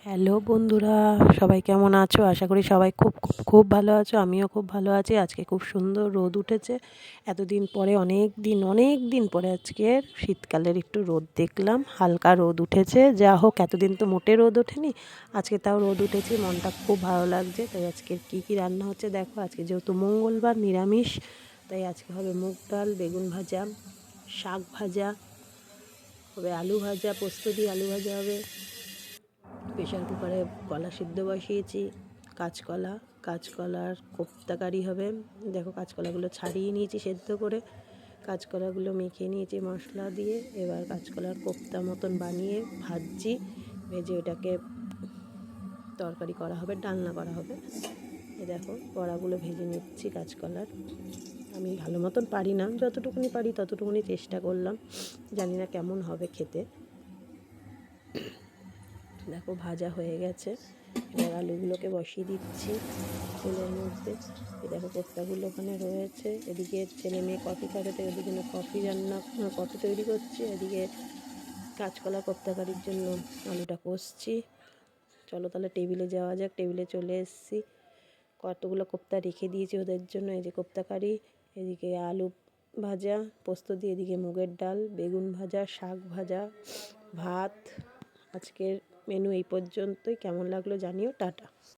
Hello বন্ধুরা, সবাই কেমন আছো? আশা করি সবাই খুব খুব খুব ভালো আছো। আমিও খুব ভালো আছি। আজকে খুব সুন্দর রোদ উঠেছে। এতদিন পরে অনেক দিন পরে আজকে শীতকালের একটু রোদ দেখলাম। হালকা রোদ উঠেছে। যা হোক, এতদিন তো মোটে রোদ ওঠেনি। আজকে তাও রোদ উঠেছে, মনটা খুব ভালো লাগছে। তাই আজকে কী রান্না হচ্ছে দেখো। আজকে যেহেতু মঙ্গলবার, নিরামিষ, তাই আজকে হবে মুগ ডাল, বেগুন ভাজা, শাক ভাজা হবে, আলু ভাজা, পোস্ত দিয়ে আলু ভাজা হবে। প্রেশার কুকারে কলা সিদ্ধ বসিয়েছি, কাঁচকলার কোপ্তা কারি হবে। দেখো, কাঁচকলাগুলো ছাড়িয়ে নিয়েছি সেদ্ধ করে, কাঁচকলাগুলো মেখে নিয়েছি মশলা দিয়ে। এবার কাঁচকলার কোপ্তা মতন বানিয়ে ভাজছি, ভেজে ওটাকে তরকারি করা হবে, ডালনা করা হবে। দেখো, বড়াগুলো ভেজে নিচ্ছি কাঁচকলার। আমি ভালো মতন পারি না, যতটুকুনি পারি ততটুকুনি চেষ্টা করলাম। জানি না কেমন হবে খেতে। দেখো, ভাজা হয়ে গেছে। এবার আলুগুলোকে বসিয়ে দিচ্ছি তেলের মধ্যে। এই দেখো, কোপ্তাগুলো ওখানে রয়েছে। এদিকে ছেলে মেয়ে কফি খাবে, তাই ওদের জন্য কফি তৈরি করছি। এদিকে কাঁচকলা কোপ্তা কারির জন্য আলুটা কষছি। চলো তাহলে টেবিলে যাওয়া যাক। টেবিলে চলে এসেছি। কতগুলো কোপ্তা রেখে দিয়েছি ওদের জন্য। এই যে কোপ্তা কারি, এদিকে আলু ভাজা পোস্ত দিয়ে, এদিকে মুগের ডাল, বেগুন ভাজা, শাক ভাজা, ভাত। আজকের মেনু এই পর্যন্তই। কেমন লাগলো জানিও। টাটা।